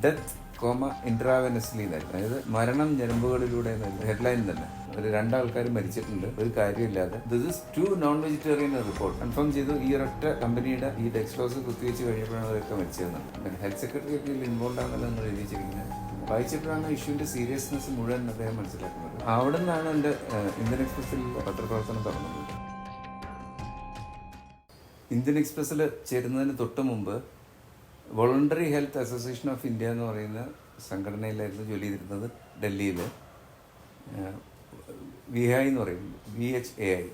Death ഇൻട്രാവെനസ്ലി എന്നായിരുന്നു. അതായത് മരണം ഞരമ്പുകളിലൂടെ ഹെഡ്ലൈൻ തന്നെ. ഒരു രണ്ടാൾക്കാർ മരിച്ചിട്ടുണ്ട്, ഒരു കാര്യമില്ലാതെ. This is to non vegetarian report confirm ചെയ്തു. ഈ ഒരൊറ്റ കമ്പനിയുടെ ഈ ഡെക്സ്ട്രോസ് കുത്തിവെച്ച് കഴിഞ്ഞപ്പോഴാണ് അവരൊക്കെ മരിച്ചതെന്നാണ്. ഹെൽത്ത് സെക്രട്ടറി ഒക്കെ ഇൻവോൾവ് ആണെന്നല്ല നിങ്ങൾ എഴുതിച്ചിരിക്കുന്നത്. വായിച്ചപ്പോഴാണ് ഇഷ്യൂവിന്റെ സീരിയസ്നെസ് മുഴുവൻ അദ്ദേഹം മനസ്സിലാക്കുന്നത്. അവിടെ നിന്നാണ് എൻ്റെ ഇന്ത്യൻ എക്സ്പ്രസിൽ പത്രപ്രവർത്തനം തുടങ്ങുന്നത്. ഇന്ത്യൻ എക്സ്പ്രസ്സിൽ ചേരുന്നതിന് തൊട്ട് മുമ്പ് voluntary health association of India എന്ന് പറയുന്ന സംഘടനയിലായിരുന്നു ജോലി ചെയ്തിരുന്നത് ഡൽഹിയിൽ. വിഹായ് എന്ന് പറയും, VHAI.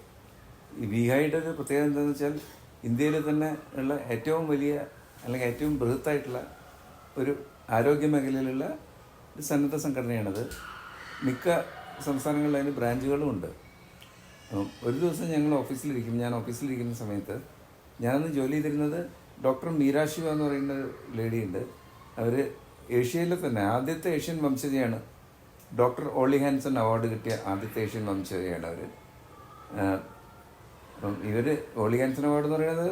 ഈ വിഹായുടെ ഒരു പ്രത്യേകത എന്താണെന്ന് വെച്ചാൽ ഇന്ത്യയിൽ തന്നെ ഉള്ള ഏറ്റവും വലിയ അല്ലെങ്കിൽ ഏറ്റവും ബൃഹത്തായിട്ടുള്ള ഒരു ആരോഗ്യ മേഖലയിലുള്ള ഒരു സന്നദ്ധ സംഘടനയാണത്. മിക്ക സംസ്ഥാനങ്ങളിൽ അതിന് ബ്രാഞ്ചുകളും ഉണ്ട്. ഒരു ദിവസം ഞാൻ ഓഫീസിലിരിക്കുന്ന സമയത്ത് ഞാനന്ന് ജോലി ചെയ്തിരുന്നത് ഡോക്ടർ മീരാ ശിവ എന്ന് പറയുന്ന ഒരു ലേഡിയുണ്ട്. അവർ ഏഷ്യയിലെ തന്നെ ആദ്യത്തെ ഏഷ്യൻ വംശജയാണ്. ഡോക്ടർ ഓളി ഹാൻസൺ അവാർഡ് കിട്ടിയ ആദ്യത്തെ ഏഷ്യൻ വംശജയാണ് അവർ. അപ്പം ഇവർ ഓളി ഹാൻസൺ അവാർഡ് എന്ന് പറയുന്നത്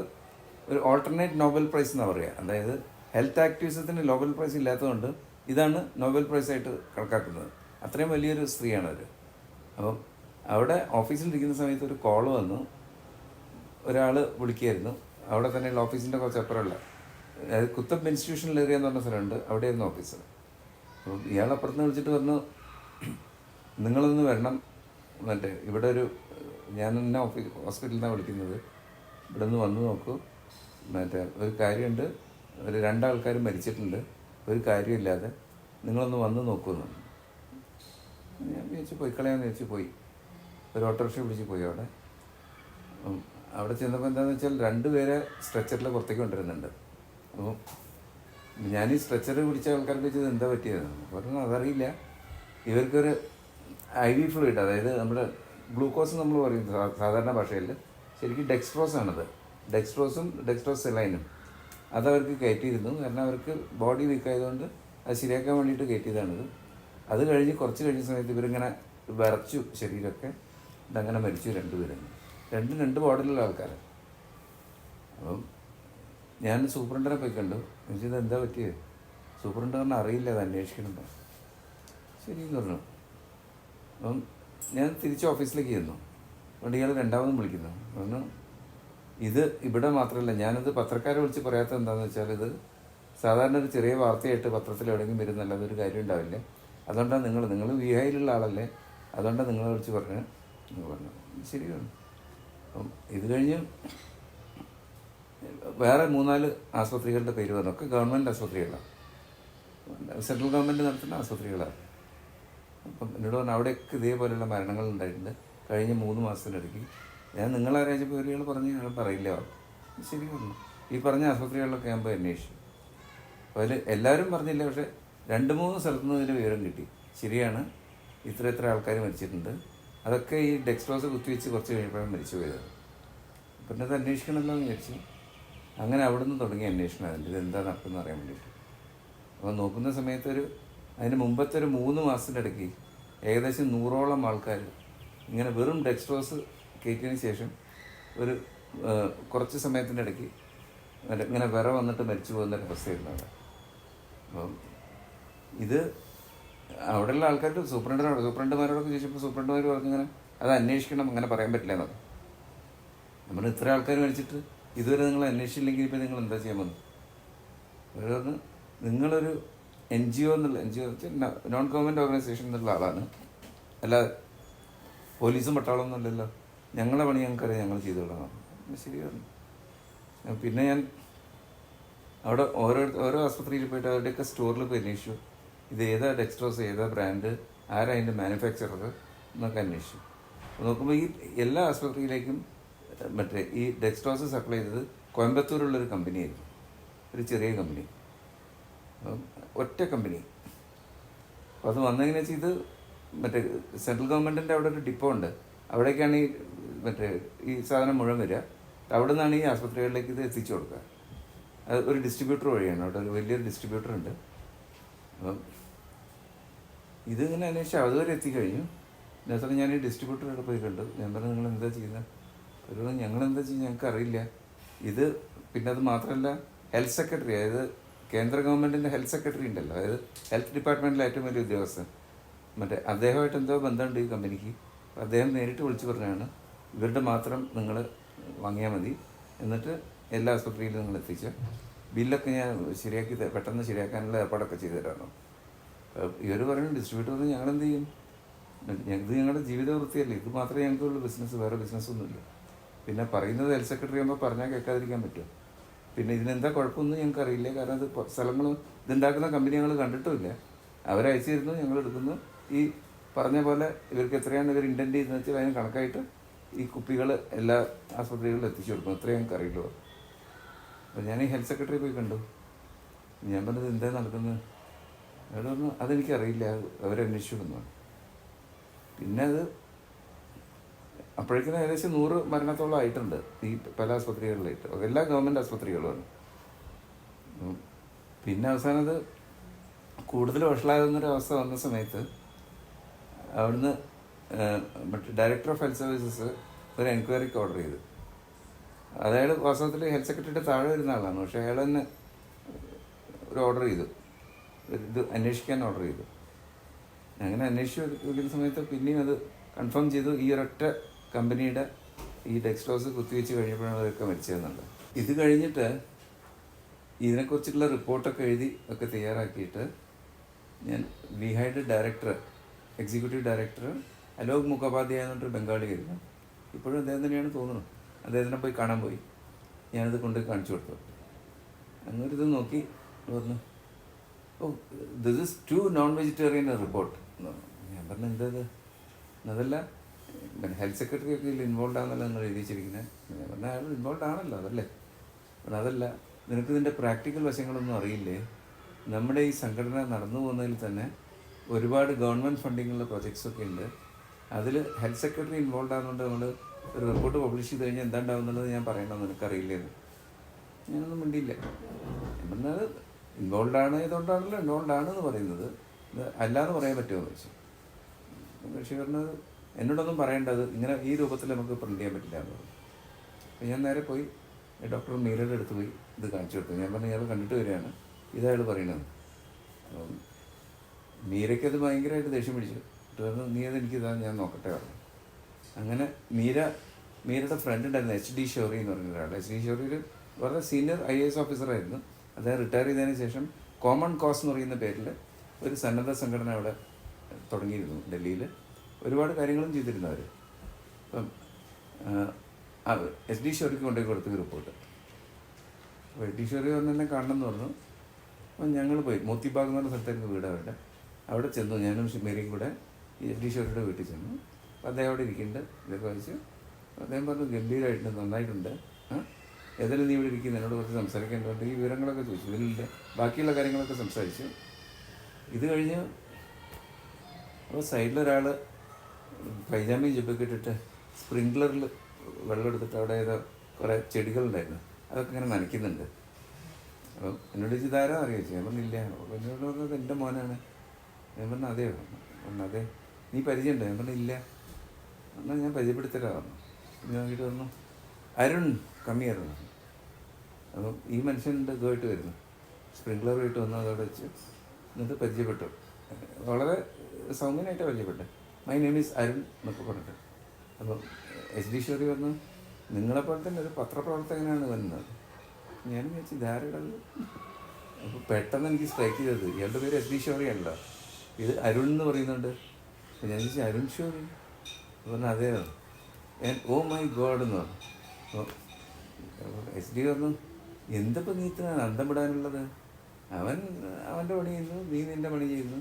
ഒരു ഓൾട്ടർനേറ്റ് നോബൽ പ്രൈസ് എന്നാണ് പറയുക. അതായത് ഹെൽത്ത് ആക്ടിവിസത്തിന് നോബൽ പ്രൈസ് ഇല്ലാത്തതുകൊണ്ട് ഇതാണ് നോബൽ പ്രൈസായിട്ട് കണക്കാക്കുന്നത്. അത്രയും വലിയൊരു സ്ത്രീയാണ് അവർ. അപ്പം അവിടെ ഓഫീസിലിരിക്കുന്ന സമയത്ത് ഒരു കോള് വന്നു. ഒരാൾ വിളിക്കുകയായിരുന്നു. അവിടെ തന്നെയുള്ള ഓഫീസിൻ്റെ കുറച്ച് അപ്പുറമുള്ള, അതായത് കുത്തബ് ഇൻസ്റ്റിറ്റ്യൂഷണൽ ഏരിയ എന്ന് പറഞ്ഞ സ്ഥലമുണ്ട്, അവിടെയായിരുന്നു ഓഫീസ്. അപ്പം ഇയാൾ അപ്പുറത്ത് വിളിച്ചിട്ട് പറഞ്ഞു, നിങ്ങളൊന്ന് വരണം, ഇവിടെ ഒരു ഞാൻ എന്നെ ഹോസ്പിറ്റലിൽ നിന്നാണ് വിളിക്കുന്നത്, ഇവിടെ നിന്ന് വന്ന് നോക്കൂ, ഒരു കാര്യമുണ്ട്, ഒരു രണ്ടാൾക്കാർ മരിച്ചിട്ടുണ്ട്, ഒരു കാര്യമില്ലാതെ, നിങ്ങളൊന്ന് വന്ന് നോക്കുമെന്ന്. ഞാൻ വിചാരിച്ചു പോയി പോയി. ഒരു ഓട്ടോറിക്ഷ വിളിച്ച് പോയി. അവിടെ ചെന്നപ്പോൾ എന്താണെന്ന് വെച്ചാൽ 2 പേരെ സ്ട്രെച്ചറിൽ പുറത്തേക്ക് കൊണ്ടുവരുന്നുണ്ട്. അപ്പം ഞാൻ ഈ സ്ട്രെച്ചർ പിടിച്ച ആൾക്കാർക്ക് വെച്ചത് എന്താ പറ്റിയതെന്ന് പറഞ്ഞു. അതറിയില്ല, ഇവർക്കൊരു IV ഫ്ലൂയിഡ്, അതായത് നമ്മുടെ ഗ്ലൂക്കോസ് നമ്മൾ പറയും സാധാരണ ഭാഷയിൽ, ശരിക്കും ഡെക്സ്ട്രോസ് ആണത്. ഡെക്സ്ട്രോസ് സെലൈനും അതവർക്ക് കയറ്റിയിരുന്നു. കാരണം അവർക്ക് ബോഡി വീക്കായതുകൊണ്ട് അത് ശരിയാക്കാൻ വേണ്ടിയിട്ട് കയറ്റിയതാണിത്. അത് കഴിഞ്ഞ് കുറച്ച് കഴിഞ്ഞ സമയത്ത് ഇവരിങ്ങനെ വിറച്ചു ശരീരമൊക്കെ, ഇതങ്ങനെ മരിച്ചു 2 പേരും. 2 വാർഡിലുള്ള ആൾക്കാർ. അപ്പം ഞാൻ സൂപ്രണ്ടിനെ പോയി കണ്ടു. എനിക്കിത് എന്താ പറ്റിയത്? സൂപ്രണ്ട് പറഞ്ഞാൽ അറിയില്ല, അത് അന്വേഷിക്കണുണ്ടോ. ശരിയെന്ന് പറഞ്ഞു. അപ്പം ഞാൻ തിരിച്ച് ഓഫീസിലേക്ക് ചെന്നു. അതുകൊണ്ട് ഇയാൾ രണ്ടാമതും വിളിക്കുന്നു. പറഞ്ഞു, ഇത് ഇവിടെ മാത്രമല്ല, ഞാനത് പത്രക്കാരെ വിളിച്ച് പറയാത്തത് എന്താണെന്ന് വെച്ചാൽ, ഇത് സാധാരണ ഒരു ചെറിയ വാർത്തയായിട്ട് പത്രത്തിൽ എവിടെയെങ്കിലും വരുന്നല്ലാതെ ഒരു കാര്യം ഉണ്ടാവില്ല. അതുകൊണ്ടാണ് നിങ്ങൾ വിഹായിലുള്ള ആളല്ലേ, അതുകൊണ്ടാണ് നിങ്ങളെ വിളിച്ച് പറഞ്ഞു. ശരിയാണ്. അപ്പം ഇത് കഴിഞ്ഞ് വേറെ 3-4 ആശുപത്രികളുടെ പേര് പറഞ്ഞു. ഒക്കെ ഗവൺമെൻറ് ആശുപത്രികളാണ്, സെൻട്രൽ ഗവൺമെൻറ് നടത്തുന്ന ആശുപത്രികളാണ്. അപ്പം എന്നോട് പറഞ്ഞു അവിടെയൊക്കെ ഇതേപോലെയുള്ള മരണങ്ങൾ ഉണ്ടായിട്ടുണ്ട് കഴിഞ്ഞ 3 മാസത്തിനിടയ്ക്ക്. ഞാൻ നിങ്ങളെ പേരുകൾ പറഞ്ഞ് ഞാൻ പറയില്ല. ശരി പറഞ്ഞു. ഈ പറഞ്ഞ ആശുപത്രികളിലൊക്കെ ഞാൻ പോയി അന്വേഷിച്ചു. അപ്പോൾ അതിൽ എല്ലാവരും പറഞ്ഞില്ല, പക്ഷേ 2-3 സ്ഥലത്തുനിന്ന് ഇതിൻ്റെ വിവരം കിട്ടി. ശരിയാണ്, ഇത്ര ആൾക്കാർ മരിച്ചിട്ടുണ്ട്. അതൊക്കെ ഈ ഡെക്സ്ട്രോസ് കുത്തിവെച്ച് കുറച്ച് കഴിഞ്ഞപ്പോഴാണ് മരിച്ചു പോയത്. പിന്നെ അത് അന്വേഷിക്കണമല്ലോ എന്ന് വിചാരിച്ചു. അങ്ങനെ അവിടെ നിന്ന് തുടങ്ങിയ അന്വേഷണം. അതിൻ്റെ ഇതെന്താ നടക്കുന്നത് അറിയാൻ വേണ്ടിയിട്ട്. അപ്പോൾ നോക്കുന്ന സമയത്ത് അതിന് മുമ്പത്തെ ഒരു 3 മാസത്തിൻ്റെ ഇടയ്ക്ക് ഏകദേശം 100ഓളം ആൾക്കാർ ഇങ്ങനെ വെറും ഡെക്സ്ട്രോസ് കയറ്റിയതിന് ശേഷം ഒരു കുറച്ച് സമയത്തിൻ്റെ ഇടയ്ക്ക് ഇങ്ങനെ വന്നിട്ട് മരിച്ചു പോകുന്നൊരു അവസ്ഥയുണ്ടാവുക. അപ്പം ഇത് അവിടെയുള്ള ആൾക്കാർക്ക് സൂപ്രണ്ടുമാരോടൊക്കെ ചോദിച്ചപ്പോൾ സൂപ്രണ്ടുമാർ പറഞ്ഞിങ്ങനെ അത് അന്വേഷിക്കണം, അങ്ങനെ പറയാൻ പറ്റില്ല എന്നാണ്. നമ്മൾ ഇത്ര ആൾക്കാർ മരിച്ചിട്ട് ഇതുവരെ നിങ്ങൾ അന്വേഷിച്ചില്ലെങ്കിൽ ഇപ്പോൾ നിങ്ങൾ എന്താ ചെയ്യാൻ വന്നു? അവർ പറഞ്ഞു, നിങ്ങളൊരു NGO നോൺ ഗവൺമെൻറ് ഓർഗനൈസേഷൻ എന്നുള്ള ആളാണ്, അല്ലാതെ പോലീസും പട്ടാളം ഒന്നുമല്ലല്ലോ, ഞങ്ങളെ പണി ഞങ്ങൾക്കറിയാം, ഞങ്ങൾ ചെയ്തോളാം. ശരിയാണ്. പിന്നെ ഞാൻ അവിടെ ഓരോ ആസ്പത്രിയിൽ പോയിട്ട് അവരുടെയൊക്കെ സ്റ്റോറിൽ പോയി അന്വേഷിച്ചു. ഇത് ഏതാ ഡെക്സ്ട്രോസ്, ഏതാ ബ്രാൻഡ്, ആരാ അതിൻ്റെ മാനുഫാക്ചറർ എന്നൊക്കെ അന്വേഷിച്ചു. നോക്കുമ്പോൾ ഈ എല്ലാ ആസ്പത്രിയിലേക്കും ഈ ഡെക്സ്ട്രോസ് സപ്ലൈ ചെയ്തത് കോയമ്പത്തൂരുള്ളൊരു കമ്പനിയായിരുന്നു, ഒരു ചെറിയ കമ്പനി, ഒറ്റ കമ്പനി. അപ്പോൾ അത് വന്നതെങ്ങനെ വെച്ചാൽ ഇത് സെൻട്രൽ ഗവൺമെൻറ്റിൻ്റെ അവിടെ ഒരു ഡിപ്പോ ഉണ്ട്, അവിടേക്കാണ് ഈ സാധനം മുഴുവൻ വരിക. അവിടെ നിന്നാണ് ഈ ആസ്പത്രികളിലേക്ക് ഇത് എത്തിച്ചു കൊടുക്കുക. അത് ഒരു ഡിസ്ട്രിബ്യൂട്ടർ വഴിയാണ്, അവിടെ ഒരു വലിയൊരു ഡിസ്ട്രിബ്യൂട്ടർ ഉണ്ട്. അപ്പം ഇതിങ്ങനെ അന്വേഷിച്ച് അതുവരെ എത്തിക്കഴിഞ്ഞു. നേരത്തെ ഞാൻ ഈ ഡിസ്ട്രിബ്യൂട്ടറോട് പോയി കണ്ടു. ഞാൻ പറഞ്ഞു, നിങ്ങൾ എന്താ ചെയ്യുന്നത്? ഞങ്ങളെന്താ ചെയ്യുന്നത് ഞങ്ങൾക്ക് അറിയില്ല. ഇത് പിന്നെ അത് മാത്രമല്ല, ഹെൽത്ത് സെക്രട്ടറി, അതായത് കേന്ദ്ര ഗവൺമെൻറ്റിൻ്റെ ഹെൽത്ത് സെക്രട്ടറി ഉണ്ടല്ലോ, അതായത് ഹെൽത്ത് ഡിപ്പാർട്ട്മെൻറ്റിലെ ഏറ്റവും വലിയ ഉദ്യോഗസ്ഥൻ, അദ്ദേഹമായിട്ട് എന്തോ ബന്ധമുണ്ട് ഈ കമ്പനിക്ക്. അദ്ദേഹം നേരിട്ട് വിളിച്ച് പറഞ്ഞാണ് ഇവരുടെ മാത്രം നിങ്ങൾ വാങ്ങിയാൽ മതി, എന്നിട്ട് എല്ലാ ആശുപത്രിയിലും നിങ്ങൾ എത്തിച്ച് ബില്ലൊക്കെ ഞാൻ ശരിയാക്കി പെട്ടെന്ന് ശരിയാക്കാനുള്ള ഏർപ്പാടൊക്കെ ചെയ്തു തരാമോ. ഇവർ പറയുന്നത് ഡിസ്ട്രിബ്യൂട്ടർ ഞങ്ങളെന്ത് ചെയ്യും, ഇത് ഞങ്ങളുടെ ജീവിത വൃത്തിയല്ലേ, ഇത് മാത്രമേ ഞങ്ങൾക്കുള്ളൂ ബിസിനസ്, വേറെ ബിസിനസ്സൊന്നുമില്ല. പിന്നെ പറയുന്നത് ഹെൽത്ത് സെക്രട്ടറി ആകുമ്പോൾ പറഞ്ഞാൽ കേൾക്കാതിരിക്കാൻ പറ്റുമോ. പിന്നെ ഇതിനെന്താ കുഴപ്പമൊന്നും ഞങ്ങൾക്ക് അറിയില്ല, കാരണം ഇത് സ്ഥലങ്ങളും ഇതുണ്ടാക്കുന്ന കമ്പനി ഞങ്ങൾ കണ്ടിട്ടുമില്ല. അവരയച്ചു തരുന്നു, ഞങ്ങൾ എടുക്കുന്നു. ഈ പറഞ്ഞ പോലെ ഇവർക്ക് എത്രയാണ് ഇവർ ഇൻറ്റൻറ്റ് ചെയ്തെന്ന് വെച്ചാൽ അതിന് കണക്കായിട്ട് ഈ കുപ്പികൾ എല്ലാ ആശുപത്രികളിലും എത്തിച്ചു കൊടുക്കും. അത്രയും ഞങ്ങൾക്ക് അറിയുള്ളൂ. അപ്പോൾ ഞാൻ ഈ ഹെൽത്ത് സെക്രട്ടറി പോയി കണ്ടു. ഞാൻ പറഞ്ഞത് എന്താ നടക്കുന്നത്, അയാൾ പറഞ്ഞു അതെനിക്കറിയില്ല, അവരന്വേഷിച്ചു വന്നു. പിന്നെ അത് അപ്പോഴേക്കും ഏകദേശം 100 മരണത്തോളം ആയിട്ടുണ്ട് ഈ പല ആശുപത്രികളിലായിട്ട്, എല്ലാ ഗവൺമെൻറ് ആശുപത്രികളുമാണ്. പിന്നെ അവസാനം അത് കൂടുതൽ വഷളാകുന്നൊരവസ്ഥ വന്ന സമയത്ത് അവിടുന്ന് ഡയറക്ടർ ഓഫ് ഹെൽത്ത് സർവീസസ് ഒരു എൻക്വയറിക്ക് ഓർഡർ ചെയ്തു. അതായത് വാസ്തവത്തിൽ ഹെൽത്ത് സെക്രട്ടറിയുടെ താഴെ വരുന്ന ആളാണ്, പക്ഷേ അയാൾ തന്നെ ഒരു ഓർഡർ ചെയ്തു, ഇത് അന്വേഷിക്കാൻ ഓർഡർ ചെയ്തു. അങ്ങനെ അന്വേഷിച്ച് വയ്ക്കുന്ന സമയത്ത് പിന്നെയും അത് കൺഫേം ചെയ്തു, ഈ ഒരൊറ്റ കമ്പനിയുടെ ഈ ഡെക്സ്ട്രോസ് കുത്തിവെച്ച് കഴിഞ്ഞപ്പോഴാണ് അതൊക്കെ മരിച്ചതെന്നുണ്ട്. ഇത് കഴിഞ്ഞിട്ട് ഇതിനെക്കുറിച്ചുള്ള റിപ്പോർട്ടൊക്കെ എഴുതി ഒക്കെ തയ്യാറാക്കിയിട്ട് ഞാൻ വിഹൈഡ് director, executive director Alok Mukhopadhyay എന്നിട്ടൊരു ബംഗാളിയായിരുന്നു, ഇപ്പോഴും അദ്ദേഹം തന്നെയാണ് തോന്നുന്നു. അദ്ദേഹത്തിനെ പോയി കാണാൻ പോയി, ഞാനത് കൊണ്ട് കാണിച്ചു കൊടുത്തു. അങ്ങനെ ഇത് നോക്കി പറഞ്ഞു, oh this is to non vegetarian report എന്ന് പറഞ്ഞു. ഞാൻ പറഞ്ഞു എന്തത്, അതല്ല ഹെൽത്ത് സെക്രട്ടറി ഒക്കെ ഇതിൽ ഇൻവോൾവ് ആണെന്നല്ല നിങ്ങൾ എഴുതി വെച്ചിരിക്കുന്നത്. ഞാൻ പറഞ്ഞാൽ അയാൾ ഇൻവോൾവ് ആണല്ലോ, അതല്ലേ. അതല്ല, നിനക്ക് ഇതിൻ്റെ പ്രാക്ടിക്കൽ വശങ്ങളൊന്നും അറിയില്ലേ, നമ്മുടെ ഈ സംഘടന നടന്നു പോകുന്നതിൽ തന്നെ ഒരുപാട് ഗവൺമെൻറ് ഫണ്ടിങ്ങുള്ള പ്രൊജക്ട്സൊക്കെ ഉണ്ട്, അതിൽ ഹെൽത്ത് സെക്രട്ടറി ഇൻവോൾവ് ആകുന്നുണ്ട്. നമ്മൾ ഒരു റിപ്പോർട്ട് പബ്ലിഷ് ചെയ്ത് കഴിഞ്ഞാൽ എന്താ ഉണ്ടാവുന്നുള്ളത് ഞാൻ പറയണമെന്ന് നിനക്കറിയില്ലേന്ന്. ഞാനൊന്നും മിണ്ടിയില്ല. എന്നാൽ ഇൻവോൾവ് ആണ്, ഇതുകൊണ്ടാണല്ലോ ഇൻവോൾവ് ആണെന്ന് പറയുന്നത്, അല്ലാന്ന് പറയാൻ പറ്റുമോ എന്ന് വെച്ചു. പക്ഷേ പറഞ്ഞത് എന്നോടൊന്നും പറയേണ്ടത് ഇങ്ങനെ ഈ രൂപത്തിൽ നമുക്ക് പ്രിൻ്റ് ചെയ്യാൻ പറ്റില്ല എന്ന് പറഞ്ഞു. അപ്പോൾ ഞാൻ നേരെ പോയി ഡോക്ടർ മീരയുടെ അടുത്ത് പോയി ഇത് കാണിച്ചു കൊടുത്തു. ഞാൻ പറഞ്ഞു ഇയാൾ കണ്ടിട്ട് വരികയാണ്, ഇതയാൾ പറയണത്. അപ്പം മീരയ്ക്കത് ഭയങ്കരമായിട്ട് ദേഷ്യം പിടിച്ചു. പറഞ്ഞു നീ അത് എനിക്കിതാ, ഞാൻ നോക്കട്ടെ പറഞ്ഞു. അങ്ങനെ മീരയുടെ ഫ്രണ്ട് ഉണ്ടായിരുന്നു HD ഷോറി എന്ന് പറഞ്ഞ ഒരാൾ. HD ഷോറി ഒരു വളരെ സീനിയർ IAS ഓഫീസറായിരുന്നു. അദ്ദേഹം റിട്ടയർ ചെയ്തതിന് ശേഷം കോമൺ കോസ് എന്ന് പറയുന്ന പേരിൽ ഒരു സന്നദ്ധ സംഘടന അവിടെ തുടങ്ങിയിരുന്നു ഡൽഹിയിൽ. ഒരുപാട് കാര്യങ്ങളും ചെയ്തിരുന്നു അവർ. അപ്പം SD ഷോറിക്ക് കൊണ്ടുപോയി കൊടുത്തു റിപ്പോർട്ട്. അപ്പോൾ SD ഷോറി വന്ന് എന്നെ കാണണം എന്ന് പറഞ്ഞു. അപ്പം ഞങ്ങൾ പോയി മോത്തിബാഗ് എന്ന് പറഞ്ഞ സ്ഥലത്തായിരുന്നു വീട് അവരുടെ. അവിടെ ചെന്നു, ഞാനും മേരിയും കൂടെ ഈ SD ഷോറിയുടെ വീട്ടിൽ ചെന്നു. അപ്പോൾ അദ്ദേഹം അവിടെ ഇരിക്കുന്നുണ്ട്, ഇതൊക്കെ വായിച്ചു. അദ്ദേഹം പറഞ്ഞു ഗംഭീരമായിട്ടുണ്ട്, നന്നായിട്ടുണ്ട്, ഏതായാലും നീ ഇവിടെ ഇരിക്കുന്നത് എന്നോട് കുറച്ച് സംസാരിക്കേണ്ടതുണ്ട്. ഈ വിവരങ്ങളൊക്കെ ചോദിച്ചു, ഇതിലുള്ള ബാക്കിയുള്ള കാര്യങ്ങളൊക്കെ സംസാരിച്ചു. ഇത് കഴിഞ്ഞ് അപ്പോൾ സൈഡിലൊരാൾ പൈജാമയും ജുബൊക്കെ ഇട്ടിട്ട് സ്പ്രിങ്ക്ലറിൽ വെള്ളം എടുത്തിട്ട് അവിടെ ഏതോ കുറേ ചെടികളുണ്ടായിരുന്നു, അതൊക്കെ ഇങ്ങനെ നനയ്ക്കുന്നുണ്ട്. അപ്പം എന്നോട് ഇതാരാ അറിയിച്ചു. ഞാൻ പറഞ്ഞില്ല. അപ്പോൾ എന്നോട് പറഞ്ഞത് എൻ്റെ മോനാണ്. ഞാൻ പറഞ്ഞു അതെയോ. പറഞ്ഞു അതെ. നീ പരിചയമുണ്ടോ? ഞാൻ പറഞ്ഞില്ല. എന്നാൽ ഞാൻ പരിചയപ്പെടുത്തരാ പറഞ്ഞു. ഞാൻ നോക്കിയിട്ട് പറഞ്ഞു അരുൺ കമ്മിയായിരുന്നു. അപ്പം ഈ മനുഷ്യൻ്റെ ഇതുമായിട്ട് വരുന്നു, സ്പ്രിങ്ക്ലറുമായിട്ട് വന്നു. അതവിടെ വെച്ച് എന്നിട്ട് പരിചയപ്പെട്ടു, വളരെ സൗമ്യനായിട്ട് പരിചയപ്പെട്ടു. മൈ നെയിം ഈസ് അരുൺ എന്നൊക്കെ പറഞ്ഞിട്ട്. അപ്പം SD ഷോറി പറഞ്ഞു നിങ്ങളെപ്പോലെ തന്നെ ഒരു പത്രപ്രവർത്തകനാണ് വരുന്നത്. ഞാൻ വിചാരിച്ചു ഇതാരുടെ. അപ്പോൾ പെട്ടെന്ന് എനിക്ക് സ്ട്രൈക്ക് ചെയ്തത് ഇയാളുടെ പേര് SD ഷോറി അല്ല, ഇത് അരുൺ എന്ന് പറയുന്നുണ്ട്. അപ്പോൾ ഞാൻ ചോദിച്ചു അരുൺ ഷോറി? പറഞ്ഞു അതെയോ. ഓ മൈ ഗോഡ് എന്ന് പറഞ്ഞു. അപ്പോൾ SD പറഞ്ഞു എന്തപ്പോൾ നീ ഇത്ര അന്തം വിടാനുള്ളത്, അവൻ്റെ പണി ചെയ്യുന്നു, നീ നിൻ്റെ പണി ചെയ്യുന്നു.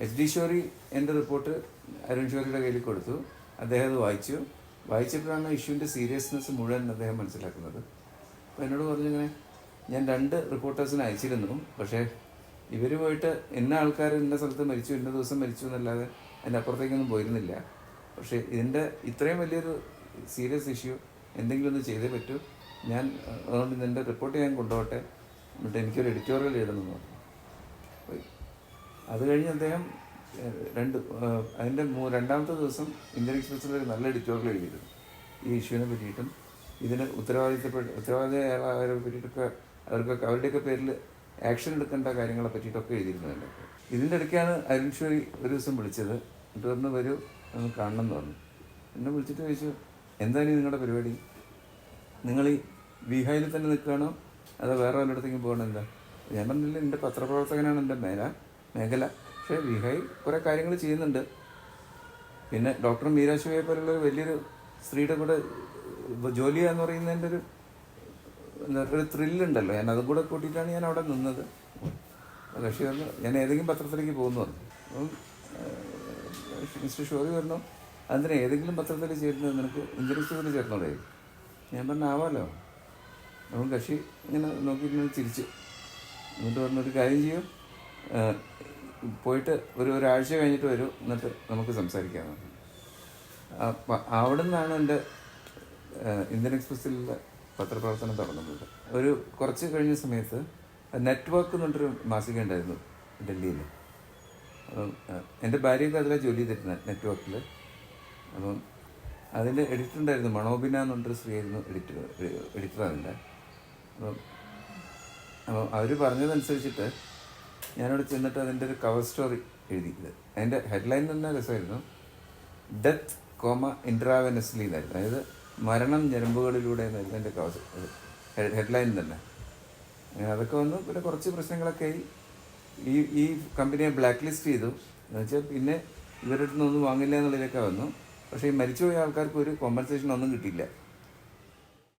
SD ഷോറി എൻ്റെ റിപ്പോർട്ട് അരുൺ ഷോറിയുടെ കയ്യിൽ കൊടുത്തു. അദ്ദേഹം അത് വായിച്ചപ്പോഴാണ് ഇഷ്യൂവിൻ്റെ സീരിയസ്നെസ് മുഴുവൻ അദ്ദേഹം മനസ്സിലാക്കുന്നത്. അപ്പോൾ എന്നോട് പറഞ്ഞു ഇങ്ങനെ ഞാൻ 2 റിപ്പോർട്ടേഴ്സിനെ അയച്ചിരുന്നു, പക്ഷേ ഇവർ പോയിട്ട് ഇന്ന ആൾക്കാർ ഇന്ന സ്ഥലത്ത് മരിച്ചു, ഇന്ന ദിവസം മരിച്ചു എന്നല്ലാതെ അതിൻ്റെ അപ്പുറത്തേക്കൊന്നും പോയിരുന്നില്ല. പക്ഷേ ഇതിൻ്റെ ഇത്രയും വലിയൊരു സീരിയസ് ഇഷ്യൂ എന്തെങ്കിലും ഒന്ന് ചെയ്തേ പറ്റൂ, ഞാൻ അതുകൊണ്ട് നിൻ്റെ റിപ്പോർട്ട് ഞാൻ കൊണ്ടുപോട്ടെ, എന്നിട്ട് എനിക്കൊരു എഡിറ്റോറിയൽ എഴുതണമെന്ന് പറഞ്ഞു. അത് കഴിഞ്ഞ് അദ്ദേഹം അതിൻ്റെ രണ്ടാമത്തെ ദിവസം ഇന്ത്യൻ എക്സ്പ്രസ്സിലൊരു നല്ല എഡിറ്റോറിയൽ എഴുതിയിരുന്നു ഈ ഇഷ്യൂവിനെ പറ്റിയിട്ടും ഇതിന് ഉത്തരവാദിത്തപ്പെട്ടവരെ പറ്റിയിട്ടൊക്കെ അവരുടെയൊക്കെ പേരിൽ ആക്ഷൻ എടുക്കേണ്ട കാര്യങ്ങളെ പറ്റിയിട്ടൊക്കെ എഴുതിയിരുന്നു അതിനകത്ത്. ഇതിൻ്റെ ഇടയ്ക്കാണ് അരുൺ ഷോറി ഒരു ദിവസം വിളിച്ചത്. എന്നിട്ട് പറഞ്ഞു വരൂ ഒന്ന് കാണണം എന്ന് പറഞ്ഞു. എന്നെ വിളിച്ചിട്ട് ചോദിച്ചു, എന്താണ് നിങ്ങളുടെ പരിപാടി? നിങ്ങൾ ഈ ബീഹായിൽ തന്നെ നിൽക്കുകയാണോ അതോ വേറെ വല്ലയിടത്തേക്കും പോകണം? എന്താ? ഞാൻ പറഞ്ഞില്ല, എൻ്റെ പത്രപ്രവർത്തകനാണ് എൻ്റെ മേഖല. പക്ഷേ ബീഹായി കുറേ കാര്യങ്ങൾ ചെയ്യുന്നുണ്ട്. പിന്നെ ഡോക്ടർ മീരാ ശിവയെ പോലുള്ള വലിയൊരു സ്ത്രീയുടെ കൂടെ ജോലി എന്ന് പറയുന്നതിൻ്റെ ഒരു ത്രില്ലുണ്ടല്ലോ. ഞാൻ അതും കൂടെ കൂട്ടിയിട്ടാണ് ഞാൻ അവിടെ നിന്നത്. കക്ഷി പറഞ്ഞു, ഞാൻ ഏതെങ്കിലും പത്രത്തിലേക്ക് പോകുന്നു പറഞ്ഞു. അപ്പം മിസ്റ്റർ ഷോറി പറഞ്ഞു, അതിന് ഏതെങ്കിലും പത്രത്തിൽ ചേരുന്നത് നിനക്ക് ഇന്ത്യൻ എക്സ്പ്രസിൽ ചേർന്നോടെ? ഞാൻ പറഞ്ഞു ആവാമല്ലോ. അപ്പം കക്ഷി ഇങ്ങനെ നോക്കിയിട്ട് ചിരിച്ചു. എന്നിട്ട് പറഞ്ഞൊരു കാര്യം ചെയ്യും, പോയിട്ട് ഒരാഴ്ച കഴിഞ്ഞിട്ട് വരും, എന്നിട്ട് നമുക്ക് സംസാരിക്കാമെന്ന്. അപ്പം അവിടെ നിന്നാണ് എൻ്റെ ഇന്ത്യൻ എക്സ്പ്രസ്സിലെ പത്രപ്രവർത്തനം തുടങ്ങുന്നത്. ഒരു കുറച്ച് കഴിഞ്ഞ സമയത്ത് നെറ്റ്വർക്ക് എന്ന് പറഞ്ഞൊരു മാസിക ഉണ്ടായിരുന്നു ഡൽഹിയിൽ. അപ്പം എൻ്റെ ഭാര്യയൊക്കെ അതിലാണ് ജോലി ചെയ്തിരുന്നത് നെറ്റ്വർക്കിൽ. അപ്പം അതിൻ്റെ എഡിറ്റർ ഉണ്ടായിരുന്നു, മണോബിന എന്ന് പറഞ്ഞൊരു സ്ത്രീയായിരുന്നു എഡിറ്റർ അതിൻ്റെ. അപ്പം അവർ പറഞ്ഞതനുസരിച്ചിട്ട് ഞാനവിടെ ചെന്നിട്ട് അതിൻ്റെ ഒരു കവർ സ്റ്റോറി എഴുതിയത്. അതിൻ്റെ ഹെഡ്ലൈൻ തന്നെ രസമായിരുന്നു, ഡെത്ത് ഇൻട്രാവെനസ്ലി എന്നായിരുന്നു. അതായത് മരണം ഞരമ്പുകളിലൂടെ എന്നായിരുന്നു എൻ്റെ ഹെഡ്ലൈൻ തന്നെ. അതൊക്കെ വന്നു. പിന്നെ കുറച്ച് പ്രശ്നങ്ങളൊക്കെ ആയി. ഈ കമ്പനിയെ ബ്ലാക്ക് ലിസ്റ്റ് ചെയ്തു. എന്ന് വെച്ചാൽ പിന്നെ ഇവരുടെ അടുത്ത് നിന്നൊന്നും വാങ്ങില്ല എന്നുള്ളതിലൊക്കെ വന്നു. പക്ഷേ ഈ മരിച്ചുപോയ ആൾക്കാർക്ക് ഒരു കോമ്പൻസേഷൻ ഒന്നും കിട്ടിയില്ല.